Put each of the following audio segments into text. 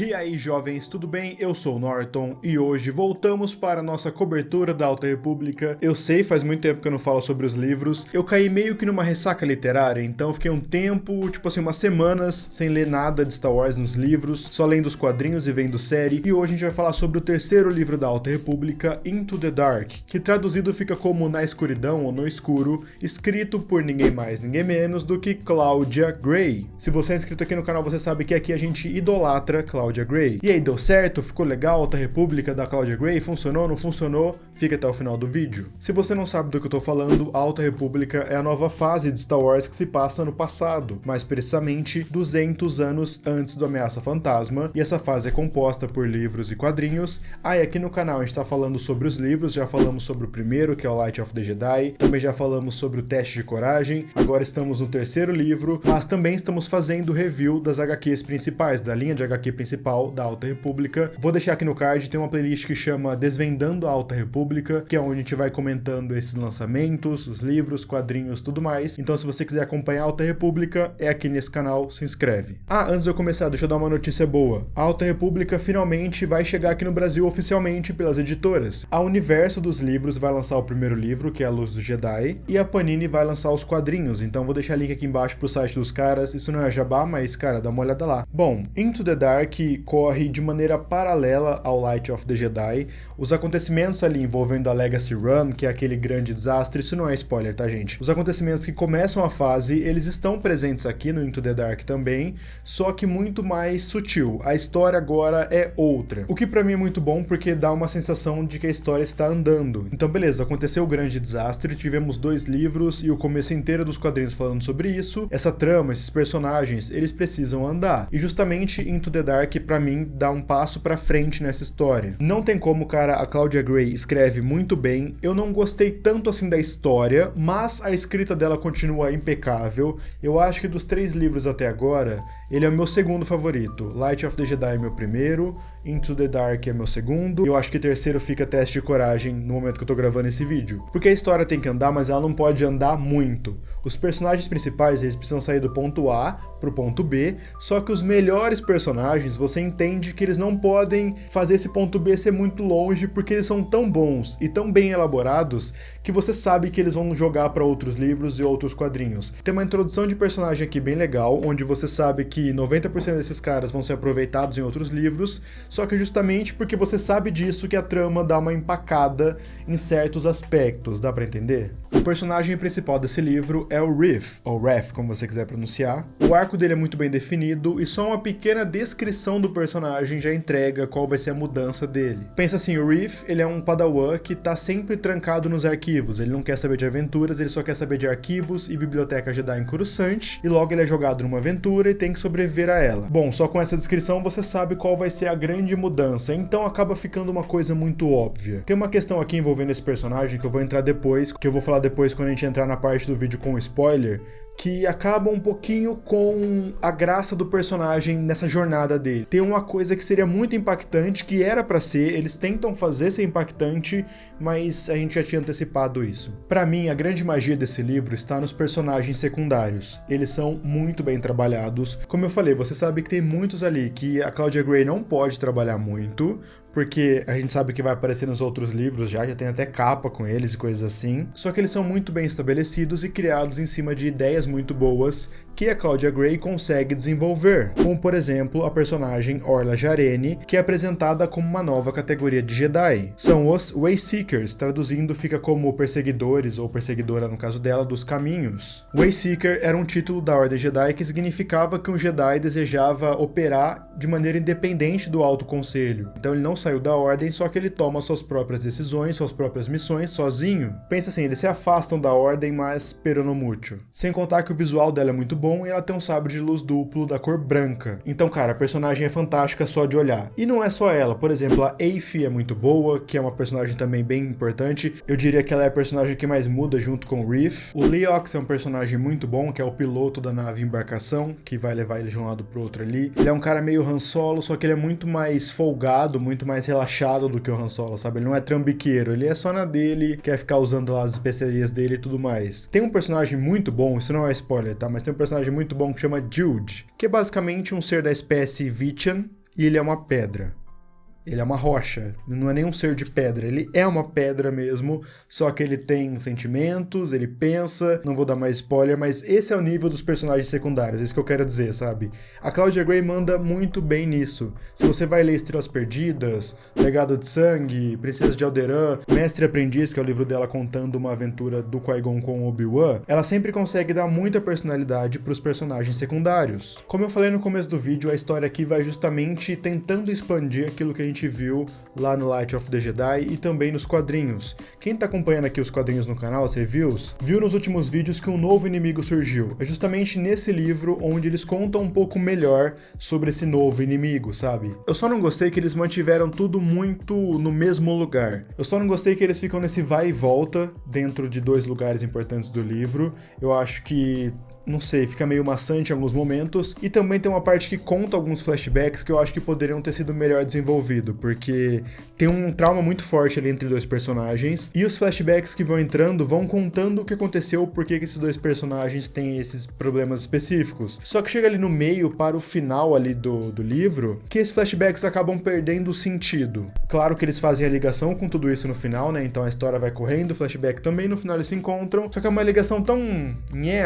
E aí, jovens, tudo bem? Eu sou o Norton e hoje voltamos para a nossa cobertura da Alta República. Eu sei, faz muito tempo que eu não falo sobre os livros. Eu caí meio que numa ressaca literária, então fiquei um tempo, umas semanas, sem ler nada de Star Wars nos livros, só lendo os quadrinhos e vendo série. E hoje a gente vai falar sobre o terceiro livro da Alta República, Into the Dark, que traduzido fica como Na Escuridão ou No Escuro, escrito por ninguém mais, ninguém menos do que Claudia Gray. Se você é inscrito aqui no canal, você sabe que aqui a gente idolatra Claudia Gray. E aí, deu certo? Ficou legal? Alta República da Claudia Gray? Funcionou? Não funcionou? Fica até o final do vídeo. Se você não sabe do que eu tô falando, a Alta República é a nova fase de Star Wars que se passa no passado, mais precisamente 200 anos antes do Ameaça Fantasma, e essa fase é composta por livros e quadrinhos. E aqui no canal a gente tá falando sobre os livros, já falamos sobre o primeiro, que é o Light of the Jedi, também já falamos sobre o Teste de Coragem, agora estamos no terceiro livro, mas também estamos fazendo review das HQs principais, da linha de HQ principal da Alta República. Vou deixar aqui no card, tem uma playlist que chama Desvendando a Alta República, que é onde a gente vai comentando esses lançamentos, os livros, quadrinhos, tudo mais. Então se você quiser acompanhar a Alta República, é aqui nesse canal, se inscreve. Antes de eu começar, deixa eu dar uma notícia boa. A Alta República finalmente vai chegar aqui no Brasil oficialmente pelas editoras. A Universo dos Livros vai lançar o primeiro livro, que é A Luz do Jedi, e a Panini vai lançar os quadrinhos, então vou deixar link aqui embaixo pro site dos caras. Isso não é jabá, mas cara, dá uma olhada lá. Bom, Into the Dark corre de maneira paralela ao Light of the Jedi. Os acontecimentos ali envolvendo a Legacy Run, que é aquele grande desastre, isso não é spoiler, tá, gente? Os acontecimentos que começam a fase, eles estão presentes aqui no Into the Dark também, só que muito mais sutil. A história agora é outra. O que pra mim é muito bom, porque dá uma sensação de que a história está andando. Então, beleza, aconteceu o grande desastre, tivemos 2 livros e o começo inteiro dos quadrinhos falando sobre isso. Essa trama, esses personagens, eles precisam andar. E justamente Into the Dark, pra mim, dá um passo pra frente nessa história. Não tem como, cara, a Claudia Gray escreve muito bem. Eu não gostei tanto assim da história, mas a escrita dela continua impecável. Eu acho que dos 3 livros até agora, ele é o meu segundo favorito. Light of the Jedi é meu primeiro, Into the Dark é meu segundo. Eu acho que terceiro fica Teste de Coragem no momento que eu tô gravando esse vídeo. Porque a história tem que andar, mas ela não pode andar muito. Os personagens principais, eles precisam sair do ponto A pro ponto B, só que os melhores personagens, você entende que eles não podem fazer esse ponto B ser muito longe, porque eles são tão bons e tão bem elaborados que você sabe que eles vão jogar para outros livros e outros quadrinhos. Tem uma introdução de personagem aqui bem legal, onde você sabe que 90% desses caras vão ser aproveitados em outros livros, só que justamente porque você sabe disso que a trama dá uma empacada em certos aspectos, dá pra entender? O personagem principal desse livro é o Reef, ou Ref, como você quiser pronunciar. O arco dele é muito bem definido e só uma pequena descrição do personagem já entrega qual vai ser a mudança dele. Pensa assim, o Reef, ele é um padawan que tá sempre trancado nos arquivos, ele não quer saber de aventuras, ele só quer saber de arquivos e biblioteca Jedi em Coruscant, e logo ele é jogado numa aventura e tem que sobreviver a ela. Bom, só com essa descrição você sabe qual vai ser a grande mudança, então acaba ficando uma coisa muito óbvia. Tem uma questão aqui envolvendo esse personagem que eu vou entrar depois, que eu vou falar depois quando a gente entrar na parte do vídeo com spoiler, que acaba um pouquinho com a graça do personagem nessa jornada dele. Tem uma coisa que seria muito impactante, que era pra ser, eles tentam fazer ser impactante, mas a gente já tinha antecipado isso. Pra mim, a grande magia desse livro está nos personagens secundários. Eles são muito bem trabalhados. Como eu falei, você sabe que tem muitos ali que a Claudia Gray não pode trabalhar muito, porque a gente sabe que vai aparecer nos outros livros já tem até capa com eles e coisas assim, só que eles são muito bem estabelecidos e criados em cima de ideias muito boas que a Claudia Gray consegue desenvolver, como por exemplo a personagem Orla Jarene, que é apresentada como uma nova categoria de Jedi. São os Wayseekers, traduzindo fica como perseguidores, ou perseguidora no caso dela, dos caminhos. Wayseeker era um título da Ordem Jedi que significava que um Jedi desejava operar de maneira independente do Alto Conselho. Então ele não saiu da Ordem, só que ele toma suas próprias decisões, suas próprias missões sozinho. Pensa assim, eles se afastam da Ordem, mas pero no mucho. Sem contar que o visual dela é muito bom e ela tem um sabre de luz duplo da cor branca. Então, cara, a personagem é fantástica só de olhar. E não é só ela, por exemplo, a Aphie é muito boa, que é uma personagem também bem importante. Eu diria que ela é a personagem que mais muda junto com o Reef. O Leox é um personagem muito bom, que é o piloto da nave embarcação, que vai levar ele de um lado pro outro ali. Ele é um cara meio Han Solo, só que ele é muito mais folgado, muito mais relaxado do que o Han Solo, sabe? Ele não é trambiqueiro, ele é só na dele, quer ficar usando lá as especiarias dele e tudo mais. Tem um personagem muito bom, isso não é spoiler, tá? Mas tem um personagem muito bom que chama Jude, que é basicamente um ser da espécie Vitchan. e ele é uma pedra. Ele é uma rocha, não é nem um ser de pedra, ele é uma pedra mesmo, só que ele tem sentimentos, ele pensa, não vou dar mais spoiler, mas esse é o nível dos personagens secundários, é isso que eu quero dizer, sabe? A Claudia Gray manda muito bem nisso. Se você vai ler Estrelas Perdidas, Legado de Sangue, Princesa de Alderaan, Mestre e Aprendiz, que é o livro dela contando uma aventura do Qui-Gon com Obi-Wan, ela sempre consegue dar muita personalidade pros personagens secundários. Como eu falei no começo do vídeo, a história aqui vai justamente tentando expandir aquilo que a gente viu lá no Light of the Jedi e também nos quadrinhos. Quem tá acompanhando aqui os quadrinhos no canal, as reviews, viu nos últimos vídeos que um novo inimigo surgiu. É justamente nesse livro onde eles contam um pouco melhor sobre esse novo inimigo, sabe? Eu só não gostei que eles mantiveram tudo muito no mesmo lugar. Eu só não gostei que eles ficam nesse vai e volta dentro de dois lugares importantes do livro. Eu acho que não sei, fica meio maçante em alguns momentos, e também tem uma parte que conta alguns flashbacks que eu acho que poderiam ter sido melhor desenvolvido, porque tem um trauma muito forte ali entre dois personagens, e os flashbacks que vão entrando vão contando o que aconteceu, por que esses dois personagens têm esses problemas específicos. Só que chega ali no meio, para o final ali do livro, que esses flashbacks acabam perdendo o sentido. Claro que eles fazem a ligação com tudo isso no final, né, então a história vai correndo, o flashback também, no final eles se encontram, só que é uma ligação tão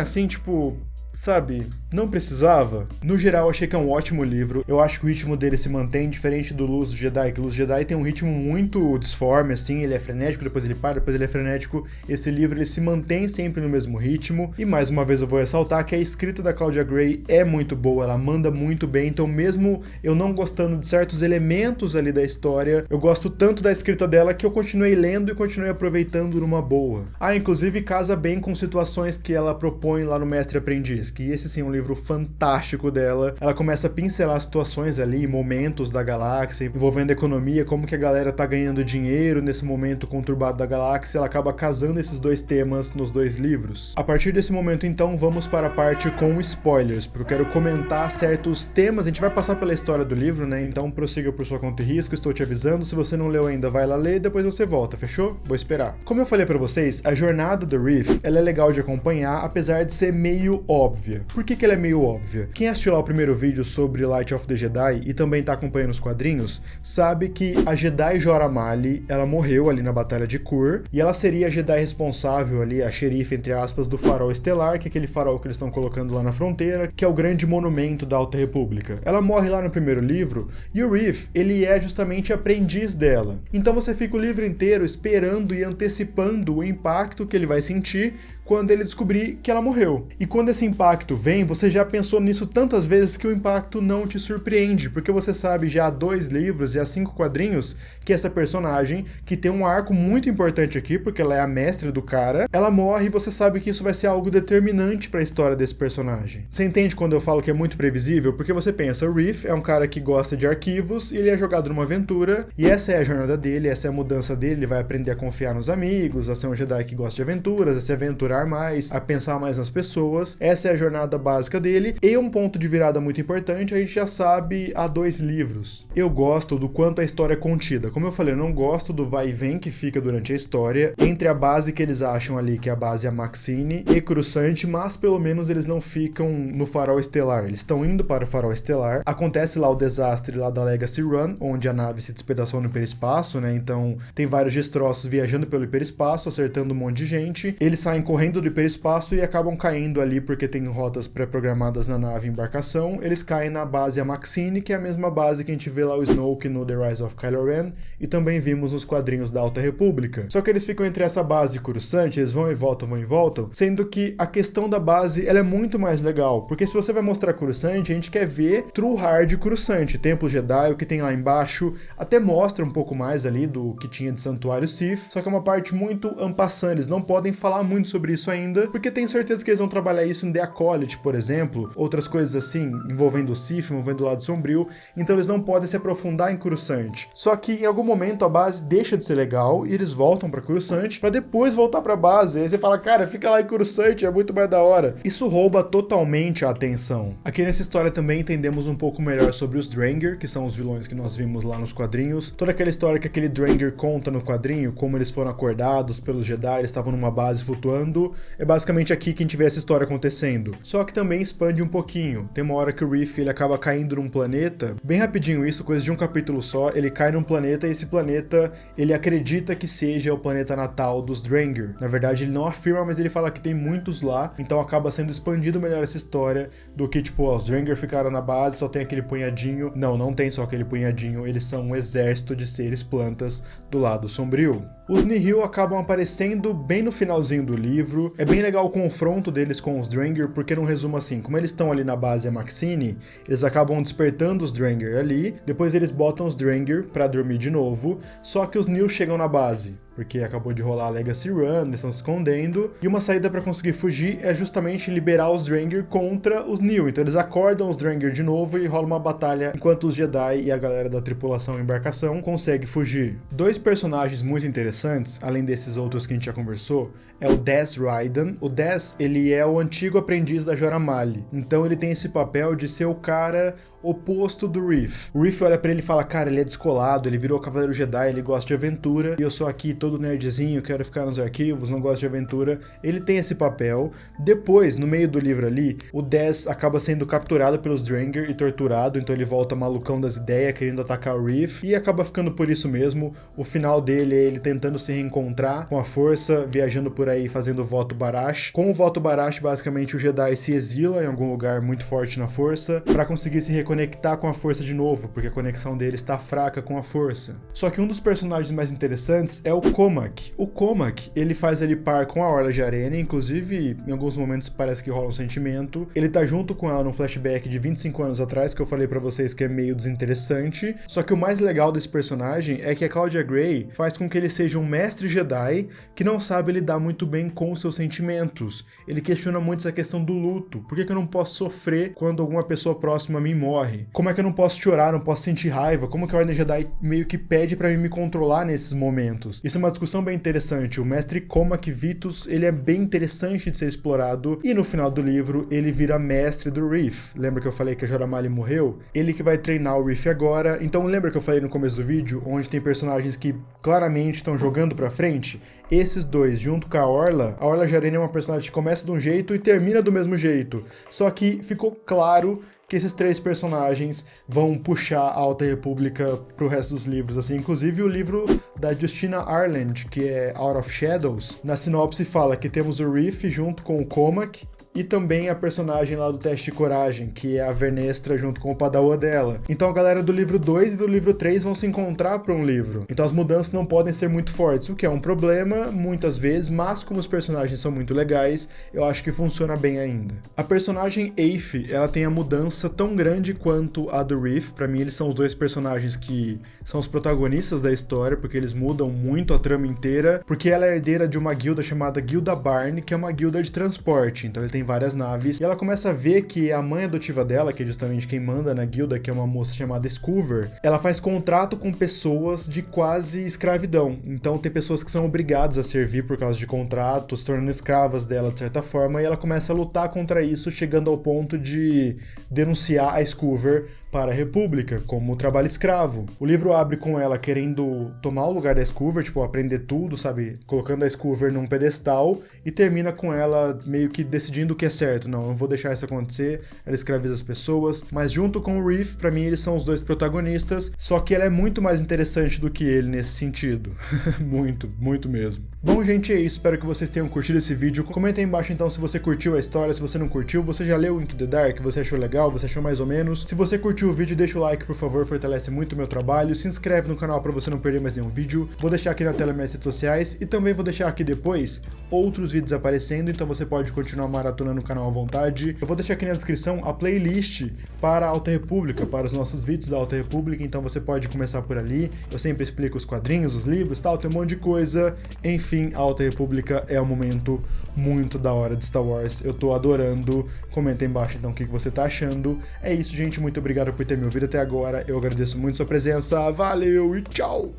assim, tipo, sabe, não precisava. No geral, achei que é um ótimo livro. Eu acho que o ritmo dele se mantém diferente do Luz do Jedi, que o Luz do Jedi tem um ritmo muito disforme, assim, ele é frenético, depois ele para, depois ele é frenético. Esse livro, ele se mantém sempre no mesmo ritmo. E mais uma vez eu vou ressaltar que a escrita da Claudia Gray é muito boa, ela manda muito bem, então mesmo eu não gostando de certos elementos ali da história, eu gosto tanto da escrita dela que eu continuei lendo e continuei aproveitando numa boa. Ah, inclusive casa bem com situações que ela propõe lá no Mestre e Aprendiz, que esse sim é um livro fantástico dela. Ela começa a pincelar situações ali, momentos da galáxia, envolvendo economia, como que a galera tá ganhando dinheiro nesse momento conturbado da galáxia. Ela acaba casando esses dois temas nos dois livros. A partir desse momento, então, vamos para a parte com spoilers, porque eu quero comentar certos temas. A gente vai passar pela história do livro, né? Então prossiga por sua conta e risco, estou te avisando. Se você não leu ainda, vai lá ler, depois você volta, fechou? Vou esperar. Como eu falei pra vocês, a jornada do Reef, ela é legal de acompanhar, apesar de ser meio óbvia. Por que ela é meio óbvia? Quem assistiu lá o primeiro vídeo sobre Light of the Jedi e também tá acompanhando os quadrinhos, sabe que a Jedi Jora Mali, ela morreu ali na Batalha de Kur, e ela seria a Jedi responsável ali, a xerife, entre aspas, do farol estelar, que é aquele farol que eles estão colocando lá na fronteira, que é o grande monumento da Alta República. Ela morre lá no primeiro livro, e o Reef, ele é justamente aprendiz dela. Então você fica o livro inteiro esperando e antecipando o impacto que ele vai sentir quando ele descobrir que ela morreu. E quando esse impacto vem, você já pensou nisso tantas vezes que o impacto não te surpreende, porque você sabe já há 2 livros e há 5 quadrinhos que essa personagem, que tem um arco muito importante aqui, porque ela é a mestre do cara, ela morre e você sabe que isso vai ser algo determinante para a história desse personagem. Você entende quando eu falo que é muito previsível? Porque você pensa, o Reef é um cara que gosta de arquivos, e ele é jogado numa aventura, e essa é a jornada dele, essa é a mudança dele, ele vai aprender a confiar nos amigos, a ser um Jedi que gosta de aventuras, a se aventurar mais, a pensar mais nas pessoas. Essa é a jornada básica dele, e um ponto de virada muito importante, a gente já sabe há 2 livros. Eu gosto do quanto a história é contida. Como eu falei, eu não gosto do vai e vem que fica durante a história, entre a base que eles acham ali, que é a base Amaxine, e Coruscant, mas pelo menos eles não ficam no farol estelar, eles estão indo para o farol estelar. Acontece lá o desastre lá da Legacy Run, onde a nave se despedaçou no hiperespaço, né, então tem vários destroços viajando pelo hiperespaço, acertando um monte de gente. Eles saem correndo do hiperespaço e acabam caindo ali, porque tem rotas pré-programadas na nave e embarcação. Eles caem na base Amaxine, que é a mesma base que a gente vê lá o Snoke no The Rise of Kylo Ren, e também vimos nos quadrinhos da Alta República. Só que eles ficam entre essa base e Coruscant, eles vão e voltam, sendo que a questão da base, ela é muito mais legal, porque se você vai mostrar Coruscant, a gente quer ver True Hard Coruscant, Templo Jedi, o que tem lá embaixo, até mostra um pouco mais ali do que tinha de Santuário Sith, só que é uma parte muito en passant, eles não podem falar muito sobre isso ainda, porque tenho certeza que eles vão trabalhar isso em The Acolyte, por exemplo, outras coisas assim, envolvendo o Sith, envolvendo o lado sombrio, então eles não podem se aprofundar em Coruscant. Só que em algum momento a base deixa de ser legal e eles voltam pra Coruscant pra depois voltar pra base. Aí você fala, cara, fica lá em Coruscant, é muito mais da hora. Isso rouba totalmente a atenção. Aqui nessa história também entendemos um pouco melhor sobre os Drengir, que são os vilões que nós vimos lá nos quadrinhos. Toda aquela história que aquele Drengir conta no quadrinho, como eles foram acordados pelos Jedi, eles estavam numa base flutuando. mundo, é basicamente aqui que a gente vê essa história acontecendo. Só que também expande um pouquinho. Tem uma hora que o Reef, ele acaba caindo num planeta, bem rapidinho isso, coisa de um capítulo só, ele cai num planeta e esse planeta, ele acredita que seja o planeta natal dos Drengir. Na verdade, ele não afirma, mas ele fala que tem muitos lá, então acaba sendo expandido melhor essa história do que, tipo, ó, os Drengir ficaram na base, só tem aquele punhadinho. Não, não tem só aquele punhadinho, eles são um exército de seres plantas do lado sombrio. Os Nihil acabam aparecendo bem no finalzinho do livro. É bem legal o confronto deles com os Drengir, porque no resumo assim, como eles estão ali na base Amaxine, eles acabam despertando os Drengir ali, depois eles botam os Drengir pra dormir de novo, só que os Nihil chegam na base, porque acabou de rolar a Legacy Run, eles estão se escondendo, e uma saída pra conseguir fugir é justamente liberar os Drengir contra os Nihil. Então eles acordam os Drengir de novo e rola uma batalha enquanto os Jedi e a galera da tripulação e embarcação conseguem fugir. Dois personagens muito interessantes, além desses outros que a gente já conversou, é o Dez Raiden. O Dez, ele é o antigo aprendiz da Jora Malli, então ele tem esse papel de ser o cara oposto do Reef. O Reef olha pra ele e fala, cara, ele é descolado, ele virou Cavaleiro Jedi, ele gosta de aventura, e eu sou aqui todo nerdzinho, quero ficar nos arquivos, não gosto de aventura. Ele tem esse papel. Depois, no meio do livro ali, o Dez acaba sendo capturado pelos Drengir e torturado, então ele volta malucão das ideias, querendo atacar o Reef, e acaba ficando por isso mesmo. O final dele é ele tentando se reencontrar com a Força, viajando por aí fazendo o voto Barash. Com o voto Barash, basicamente o Jedi se exila em algum lugar muito forte na Força, pra conseguir se reconectar com a Força de novo, porque a conexão dele está fraca com a Força. Só que um dos personagens mais interessantes é o Comac. O Comac, ele faz ali par com a Orla Jarene, inclusive em alguns momentos parece que rola um sentimento. Ele tá junto com ela num flashback de 25 anos atrás, que eu falei pra vocês que é meio desinteressante. Só que o mais legal desse personagem é que a Claudia Gray faz com que ele seja um mestre Jedi que não sabe lidar muito bem com os seus sentimentos. Ele questiona muito essa questão do luto. Por que eu não posso sofrer quando alguma pessoa próxima a mim morre? Como é que eu não posso chorar, não posso sentir raiva? Como que a Ordem Jedi meio que pede pra mim me controlar nesses momentos? Isso é uma discussão bem interessante. O mestre Comac Vitus, ele é bem interessante de ser explorado, e no final do livro ele vira mestre do Reef. Lembra que eu falei que a Jora Malli morreu? Ele que vai treinar o Reef agora. Então lembra que eu falei no começo do vídeo, onde tem personagens que claramente estão jogando pra frente? Esses dois, junto com a Orla Jarene é uma personagem que começa de um jeito e termina do mesmo jeito. Só que ficou claro que esses três personagens vão puxar a Alta República pro resto dos livros, assim, inclusive o livro da Justina Ireland, que é Out of Shadows, na sinopse fala que temos o Reef junto com o Comac, e também a personagem lá do Teste de Coragem, que é a Vernestra junto com o Padawan dela. Então a galera do livro 2 e do livro 3 vão se encontrar para um livro. Então as mudanças não podem ser muito fortes, o que é um problema muitas vezes, mas como os personagens são muito legais, eu acho que funciona bem ainda. A personagem Eife, ela tem a mudança tão grande quanto a do Reef. Para mim eles são os dois personagens que são os protagonistas da história, porque eles mudam muito a trama inteira, porque ela é herdeira de uma guilda chamada Guilda Barn, que é uma guilda de transporte, então ele tem várias naves, e ela começa a ver que a mãe adotiva dela, que é justamente quem manda na guilda, que é uma moça chamada Scoover, ela faz contrato com pessoas de quase escravidão. Então tem pessoas que são obrigadas a servir por causa de contratos, se tornando escravas dela de certa forma, e ela começa a lutar contra isso, chegando ao ponto de denunciar a Scoover para a República, como trabalho escravo. O livro abre com ela querendo tomar o lugar da Scoover, tipo, aprender tudo, sabe? Colocando a Scoover num pedestal, e termina com ela meio que decidindo o que é certo. Não vou deixar isso acontecer, ela escraviza as pessoas, mas junto com o Reef, pra mim eles são os dois protagonistas, só que ela é muito mais interessante do que ele nesse sentido. Muito, muito mesmo. Bom, gente, é isso. Espero que vocês tenham curtido esse vídeo. Comenta aí embaixo, então, se você curtiu a história, se você não curtiu, você já leu Into the Dark, você achou legal, você achou mais ou menos. Se você curtiu o vídeo, deixa o like, por favor, fortalece muito o meu trabalho. Se inscreve no canal para você não perder mais nenhum vídeo. Vou deixar aqui na tela minhas redes sociais e também vou deixar aqui depois outros vídeos aparecendo, então você pode continuar maratonando o canal à vontade. Eu vou deixar aqui na descrição a playlist para a Alta República, para os nossos vídeos da Alta República, então você pode começar por ali. Eu sempre explico os quadrinhos, os livros, tal, tem um monte de coisa. Enfim, a Alta República é um momento muito da hora de Star Wars. Eu tô adorando. Comenta aí embaixo então o que você tá achando. É isso, gente. Muito obrigado por ter me ouvido até agora. Eu agradeço muito sua presença. Valeu e tchau!